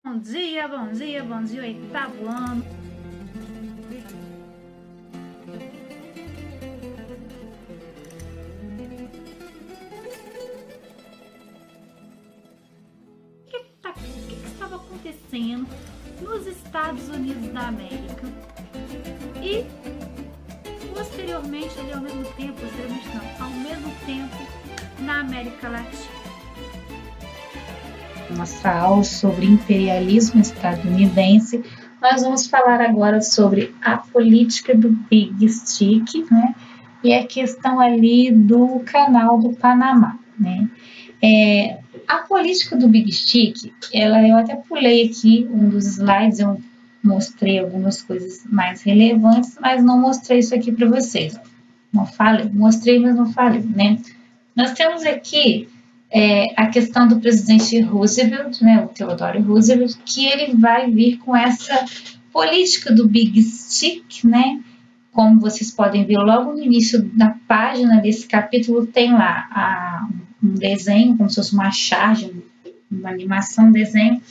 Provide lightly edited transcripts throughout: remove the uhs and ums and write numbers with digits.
Bom dia, bom dia, bom dia, oitavo ano. O que estava acontecendo nos Estados Unidos da América? E, posteriormente, ao mesmo tempo na América Latina. Nossa aula sobre imperialismo estadunidense, nós vamos falar agora sobre a política do Big Stick, né? E a questão ali do Canal do Panamá, né? A política do Big Stick, eu até pulei aqui um dos slides, eu mostrei algumas coisas mais relevantes, mas não mostrei isso aqui para vocês. Não falei, mostrei, mas não falei, né? Nós temos aqui a questão do presidente Roosevelt, né, o Theodore Roosevelt, que ele vai vir com essa política do Big Stick, né? Como vocês podem ver logo no início da página desse capítulo, tem lá um desenho, como se fosse uma charge, uma animação, um desenho,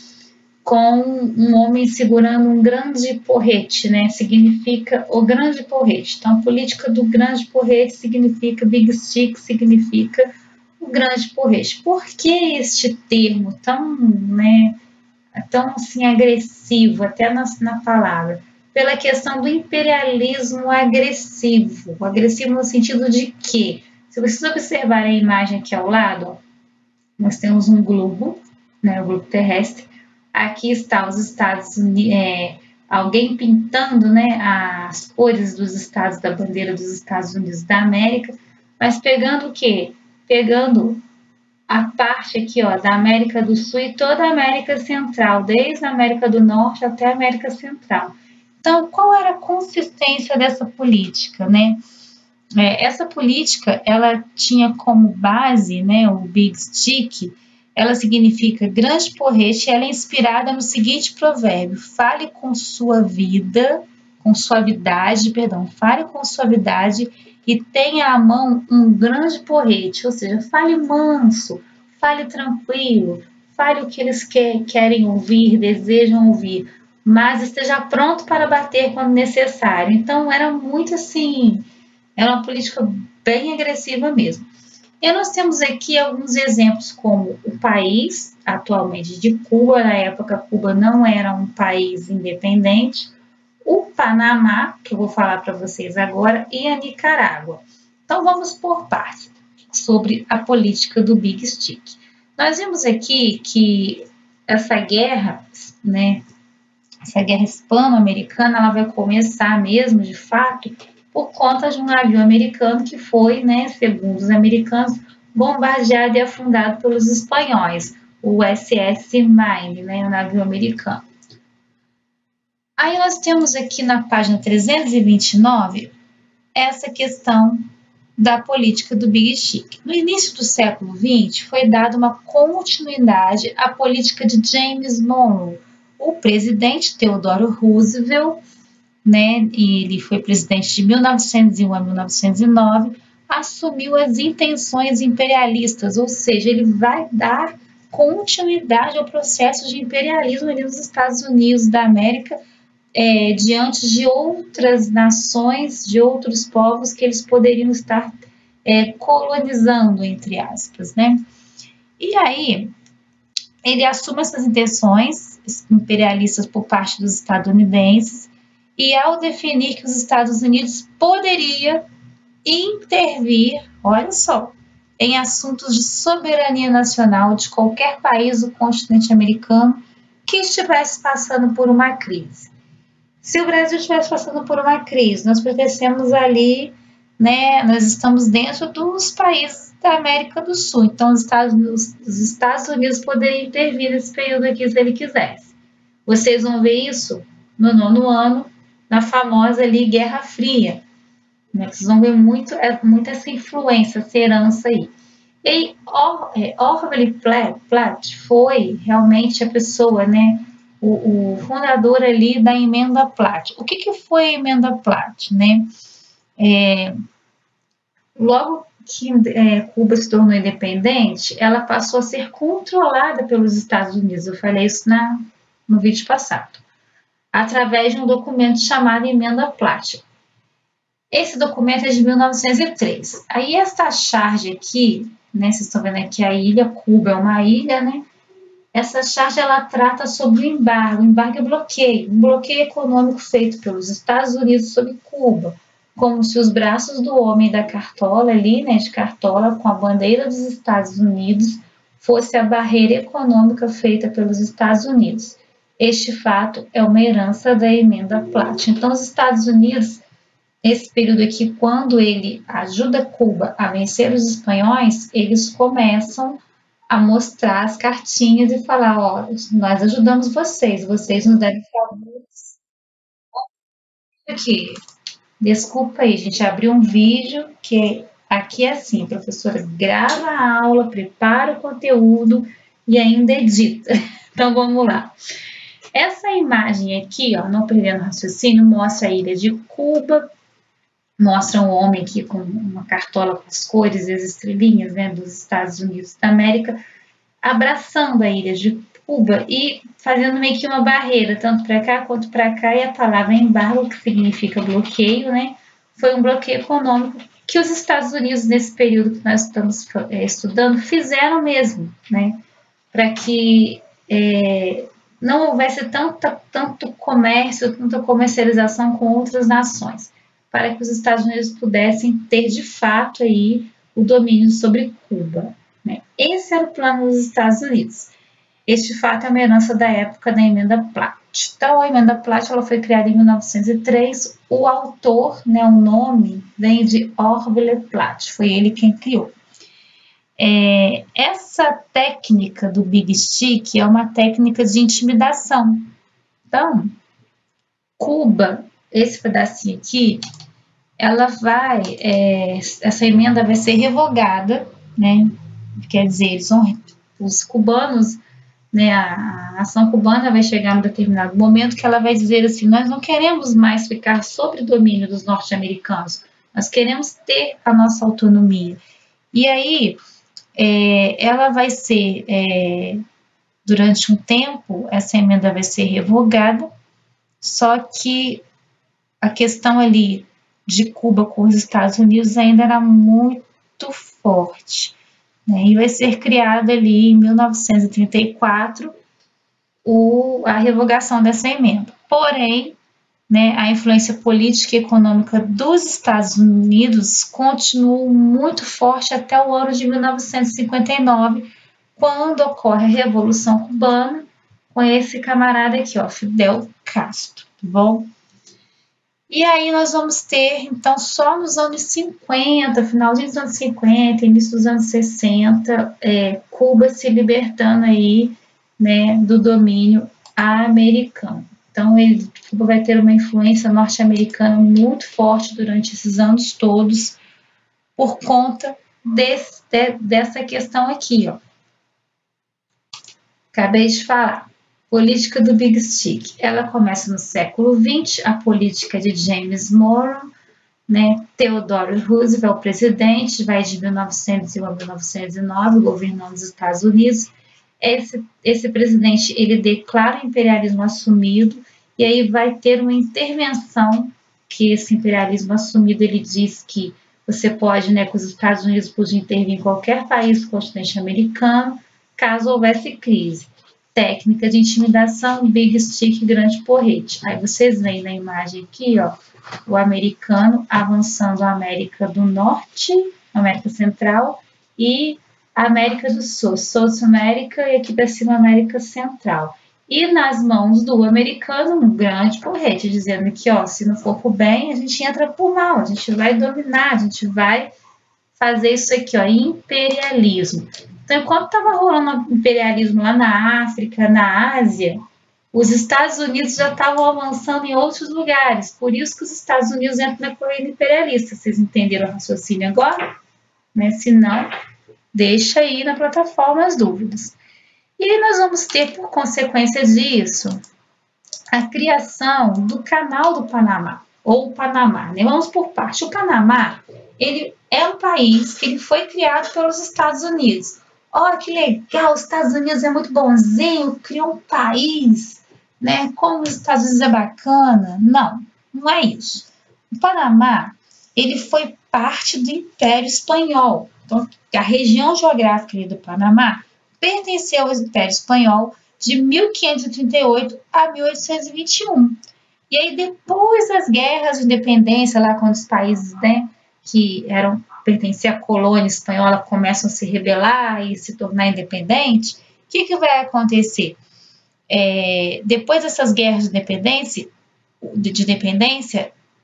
com um homem segurando um grande porrete, né? Significa o grande porrete. Então, a política do grande porrete significa, Big Stick significa o grande porrete. Por que este termo tão, né, tão assim, agressivo, até na palavra? Pela questão do imperialismo agressivo. Agressivo no sentido de que, se vocês observarem a imagem aqui ao lado, nós temos um globo, né, o globo terrestre. Aqui está os Estados Unidos, alguém pintando, né, as cores dos estados, da bandeira dos Estados Unidos da América, mas pegando o quê? Pegando a parte aqui, ó, da América do Sul e toda a América Central, desde a América do Norte até a América Central. Então, qual era a consistência dessa política, né? Essa política, ela tinha como base, né, o Big Stick, ela significa grande porrete, ela é inspirada no seguinte provérbio: fale com suavidade e tenha à mão um grande porrete, ou seja, fale manso, fale tranquilo, fale o que eles querem ouvir, desejam ouvir, mas esteja pronto para bater quando necessário. Então, era muito assim, era uma política bem agressiva mesmo. E nós temos aqui alguns exemplos, como o país, atualmente de Cuba, na época Cuba não era um país independente, o Panamá, que eu vou falar para vocês agora, e a Nicarágua. Então, vamos por partes sobre a política do Big Stick. Nós vimos aqui que essa guerra, né, essa guerra hispano-americana, ela vai começar mesmo, de fato, por conta de um navio americano que foi, né, segundo os americanos, bombardeado e afundado pelos espanhóis, o SS Maine, né, o navio americano. Aí nós temos aqui na página 329 essa questão da política do Big Stick. No início do século XX foi dada uma continuidade à política de James Monroe, o presidente Theodore Roosevelt, né, ele foi presidente de 1901 a 1909, assumiu as intenções imperialistas, ou seja, ele vai dar continuidade ao processo de imperialismo ali nos Estados Unidos da América, diante de outras nações, de outros povos que eles poderiam estar colonizando, entre aspas, né? E aí, ele assume essas intenções imperialistas por parte dos estadunidenses e ao definir que os Estados Unidos poderia intervir, olha só, em assuntos de soberania nacional de qualquer país do continente americano que estivesse passando por uma crise. Se o Brasil estivesse passando por uma crise, nós pertencemos ali, né, nós estamos dentro dos países da América do Sul, então os Estados Unidos poderiam intervir nesse período aqui se ele quisesse. Vocês vão ver isso no 9º ano, na famosa ali Guerra Fria, né? Vocês vão ver muito essa influência, essa herança aí. E Orville Platt foi realmente a pessoa, né, o fundador ali da emenda Platt. O que foi a emenda Platt, né? Logo que Cuba se tornou independente, ela passou a ser controlada pelos Estados Unidos. Eu falei isso no vídeo passado, através de um documento chamado Emenda Platt. Esse documento é de 1903. Aí esta charge aqui, né, vocês estão vendo aqui a ilha, Cuba é uma ilha, né? Essa charge ela trata sobre o embargo. O embargo é bloqueio, um bloqueio econômico feito pelos Estados Unidos sobre Cuba, como se os braços do homem da cartola ali, né, de cartola, com a bandeira dos Estados Unidos, fosse a barreira econômica feita pelos Estados Unidos. Este fato é uma herança da Emenda Platt. Então, os Estados Unidos, nesse período aqui, quando ele ajuda Cuba a vencer os espanhóis, eles começam a mostrar as cartinhas e falar, ó, nós ajudamos vocês, vocês nos devem favores. Aqui, desculpa aí, gente, abriu um vídeo que aqui é assim, a professora grava a aula, prepara o conteúdo e ainda edita. Então, vamos lá. Essa imagem aqui, ó, não perdendo raciocínio, mostra a ilha de Cuba, mostra um homem aqui com uma cartola com as cores e as estrelinhas, né, dos Estados Unidos da América, abraçando a ilha de Cuba e fazendo meio que uma barreira, tanto para cá quanto para cá, e a palavra embargo, que significa bloqueio, né, foi um bloqueio econômico que os Estados Unidos, nesse período que nós estamos estudando, fizeram mesmo, né, para que não houvesse tanto comércio, tanta comercialização com outras nações, para que os Estados Unidos pudessem ter de fato aí o domínio sobre Cuba, né? Esse era o plano dos Estados Unidos. Este fato é uma herança da época da Emenda Platt. Então, a Emenda Platt ela foi criada em 1903. O autor, né, o nome, vem de Orville Platt, foi ele quem criou. Essa técnica do Big Stick é uma técnica de intimidação. Então, Cuba, esse pedacinho aqui, ela vai, essa emenda vai ser revogada, né? Quer dizer, os cubanos, né, a nação cubana vai chegar num determinado momento que ela vai dizer assim, nós não queremos mais ficar sob o domínio dos norte-americanos, nós queremos ter a nossa autonomia. E aí, ela vai ser, durante um tempo, essa emenda vai ser revogada, só que a questão ali de Cuba com os Estados Unidos ainda era muito forte, né? E vai ser criada ali em 1934 a revogação dessa emenda. Porém, né, a influência política e econômica dos Estados Unidos continuou muito forte até o ano de 1959, quando ocorre a Revolução Cubana, com esse camarada aqui, ó, Fidel Castro, tá bom? E aí nós vamos ter, então, só nos anos 50, finalzinho dos anos 50, início dos anos 60, Cuba se libertando aí, né, do domínio americano. Então, Cuba vai ter uma influência norte-americana muito forte durante esses anos todos, por conta dessa questão aqui, ó. Acabei de falar. Política do Big Stick. Ela começa no século XX, a política de James Monroe, né? Theodore Roosevelt, presidente, vai de 1901 a 1909, governando os Estados Unidos. Esse presidente, ele declara o imperialismo assumido, e aí vai ter uma intervenção, que esse imperialismo assumido, ele diz que você pode, né, que os Estados Unidos podiam intervir em qualquer país do continente americano, caso houvesse crise. Técnica de intimidação, Big Stick, grande porrete. Aí vocês veem na imagem aqui, ó, o americano avançando a América do Norte, América Central e a América do Sul, South América e aqui para cima América Central. E nas mãos do americano, um grande porrete, dizendo que, ó, se não for por bem, a gente entra por mal, a gente vai dominar, a gente vai fazer isso aqui, ó, imperialismo. Então, enquanto estava rolando imperialismo lá na África, na Ásia, os Estados Unidos já estavam avançando em outros lugares. Por isso que os Estados Unidos entram na corrida imperialista. Vocês entenderam o raciocínio agora? Né? Se não, deixa aí na plataforma as dúvidas. E aí nós vamos ter, por consequência disso, a criação do Canal do Panamá, ou Panamá, né? Vamos por parte. O Panamá, ele é um país que ele foi criado pelos Estados Unidos. Olha que legal, os Estados Unidos é muito bonzinho, criou um país né? Como os Estados Unidos é bacana. Não, não é isso. O Panamá, ele foi parte do Império Espanhol. Então, a região geográfica ali do Panamá pertenceu ao Império Espanhol de 1538 a 1821. E aí, depois das guerras de independência, lá quando os países, né, que pertenciam à colônia espanhola começam a se rebelar e se tornar independente, o que vai acontecer? Depois dessas guerras de independência,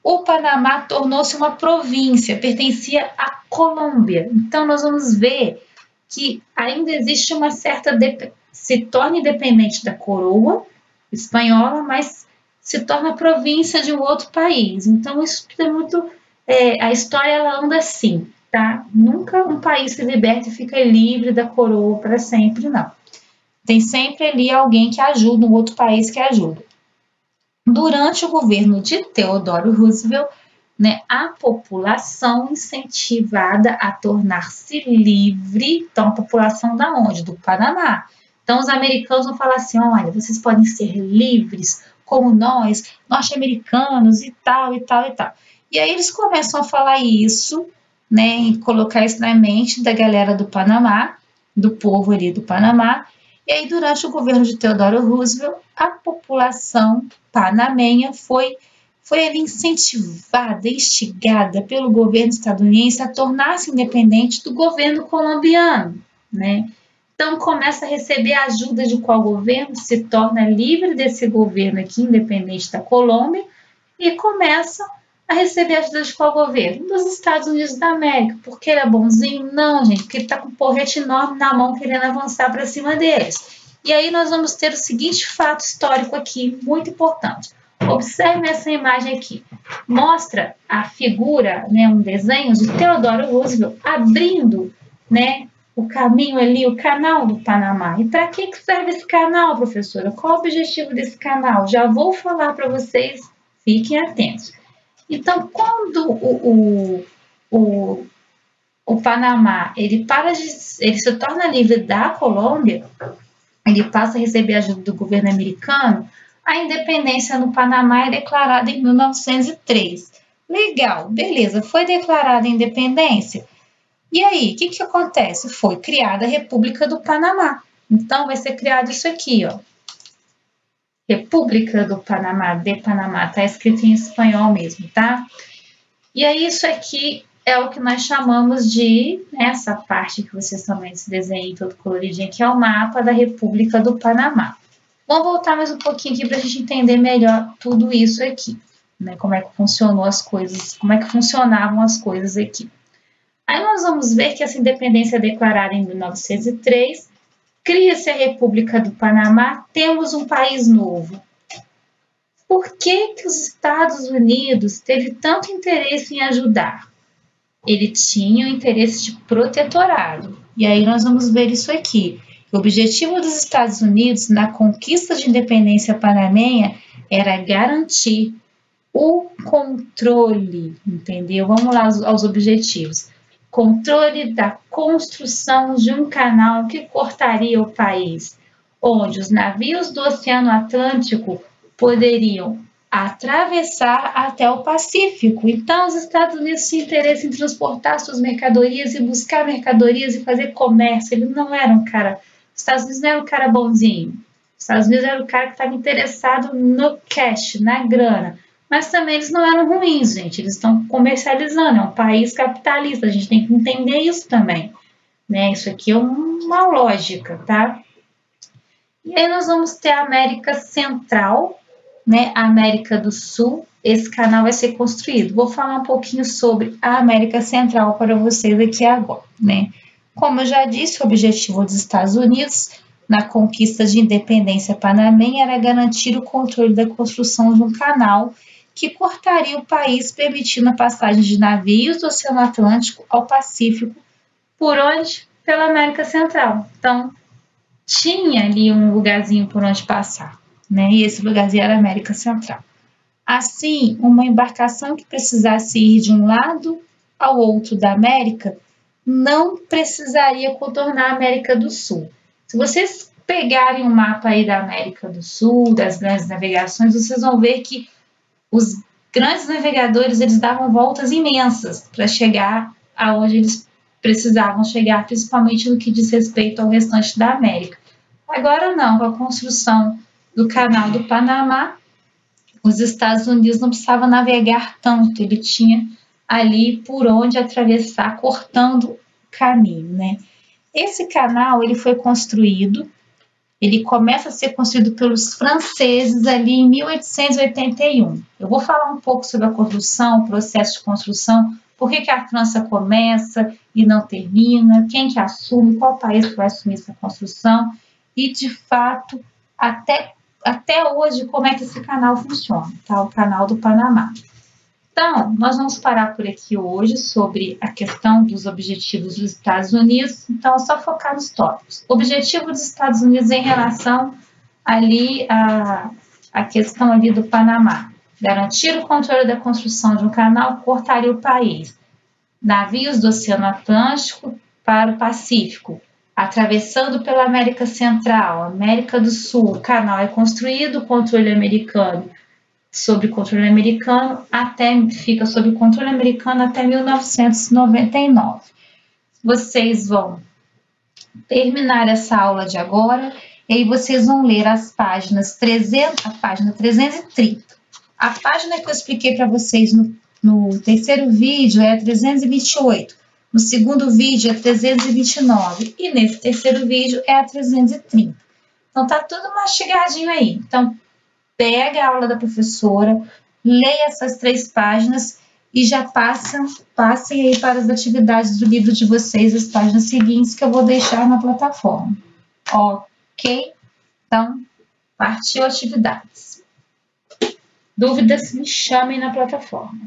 o Panamá tornou-se uma província, pertencia à Colômbia. Então, nós vamos ver que ainda existe uma certa... se torna independente da coroa espanhola, mas se torna província de um outro país. Então, isso é muito... a história, ela anda assim, tá? Nunca um país se liberta e fica livre da coroa para sempre, não. Tem sempre ali alguém que ajuda, um outro país que ajuda. Durante o governo de Theodore Roosevelt, né, a população incentivada a tornar-se livre, então a população da onde? Do Panamá. Então os americanos vão falar assim, olha, vocês podem ser livres como nós, norte-americanos e tal, e tal, e tal. E aí eles começam a falar isso, né, e colocar isso na mente da galera do Panamá, do povo ali do Panamá. E aí, durante o governo de Theodore Roosevelt, a população panamenha foi ali incentivada, instigada pelo governo estadunidense a tornar-se independente do governo colombiano, né? Então, começa a receber ajuda de qual governo? Se torna livre desse governo aqui, independente da Colômbia, e começa a receber ajuda de qual governo? Dos Estados Unidos da América. Porque ele é bonzinho? Não, gente, porque ele está com um porrete enorme na mão querendo avançar para cima deles. E aí nós vamos ter o seguinte fato histórico aqui, muito importante. Observe essa imagem aqui. Mostra a figura, né, um desenho de Theodore Roosevelt abrindo, né, o caminho ali, o canal do Panamá. E para que serve esse canal, professora? Qual o objetivo desse canal? Já vou falar para vocês, fiquem atentos. Então, quando o Panamá ele se torna livre da Colômbia, ele passa a receber ajuda do governo americano, a independência no Panamá é declarada em 1903. Legal, beleza, foi declarada a independência. E aí, o que acontece? Foi criada a República do Panamá. Então, vai ser criado isso aqui, ó. República do Panamá, de Panamá, tá escrito em espanhol mesmo, tá? E aí, isso aqui é o que nós chamamos de, essa parte que vocês também se desenham todo coloridinho, que é o mapa da República do Panamá. Vamos voltar mais um pouquinho aqui para a gente entender melhor tudo isso aqui, né? Como é que funcionou as coisas, como é que funcionavam as coisas aqui. Aí nós vamos ver que essa independência é declarada em 1903, cria-se a República do Panamá, temos um país novo. Por que os Estados Unidos teve tanto interesse em ajudar? Ele tinha o interesse de protetorado. E aí nós vamos ver isso aqui. O objetivo dos Estados Unidos na conquista de independência panamenha era garantir o controle, entendeu? Vamos lá aos objetivos. Controle da construção de um canal que cortaria o país, onde os navios do Oceano Atlântico poderiam atravessar até o Pacífico. Então, os Estados Unidos tinham interesse em transportar suas mercadorias e buscar mercadorias e fazer comércio. Ele não era um cara... Os Estados Unidos não era um cara bonzinho. Os Estados Unidos era o cara que estava interessado no cash, na grana. Mas também eles não eram ruins, gente. Eles estão comercializando. É um país capitalista. A gente tem que entender isso também, né? Isso aqui é uma lógica, tá? E aí nós vamos ter a América Central, né, a América do Sul, esse canal vai ser construído. Vou falar um pouquinho sobre a América Central para vocês aqui agora, né? Como eu já disse, o objetivo dos Estados Unidos na conquista de independência panamenha era garantir o controle da construção de um canal que cortaria o país, permitindo a passagem de navios do Oceano Atlântico ao Pacífico, por onde? Pela América Central. Então, tinha ali um lugarzinho por onde passar, né? E esse lugarzinho era a América Central. Assim, uma embarcação que precisasse ir de um lado ao outro da América não precisaria contornar a América do Sul. Se vocês pegarem um mapa aí da América do Sul, das grandes navegações, vocês vão ver que os grandes navegadores, eles davam voltas imensas para chegar aonde eles precisavam chegar, principalmente no que diz respeito ao restante da América. Agora não, com a construção do Canal do Panamá, os Estados Unidos não precisavam navegar tanto, ele tinha ali por onde atravessar, cortando caminho, né? Esse canal, ele foi construído, ele começa a ser construído pelos franceses ali em 1881. Eu vou falar um pouco sobre a construção, o processo de construção, por que a França começa e não termina, quem que assume, qual país que vai assumir essa construção e, de fato, até hoje, como é que esse canal funciona, tá? O Canal do Panamá. Então, nós vamos parar por aqui hoje sobre a questão dos objetivos dos Estados Unidos. Então, é só focar nos tópicos. Objetivo dos Estados Unidos em relação ali à questão ali do Panamá. Garantir o controle da construção de um canal cortaria o país. Navios do Oceano Atlântico para o Pacífico, atravessando pela América Central, América do Sul. O canal é construído, controle americano sob controle americano fica sob controle americano até 1999. Vocês vão terminar essa aula de agora e aí vocês vão ler as páginas 300, a página 330. A página que eu expliquei para vocês no terceiro vídeo é a 328. No segundo vídeo é 329 e nesse terceiro vídeo é a 330. Então tá tudo mastigadinho aí. Então pega a aula da professora, leia essas 3 páginas e já passem aí para as atividades do livro de vocês, as páginas seguintes que eu vou deixar na plataforma. Ok? Então, partiu atividades. Dúvidas, me chamem na plataforma.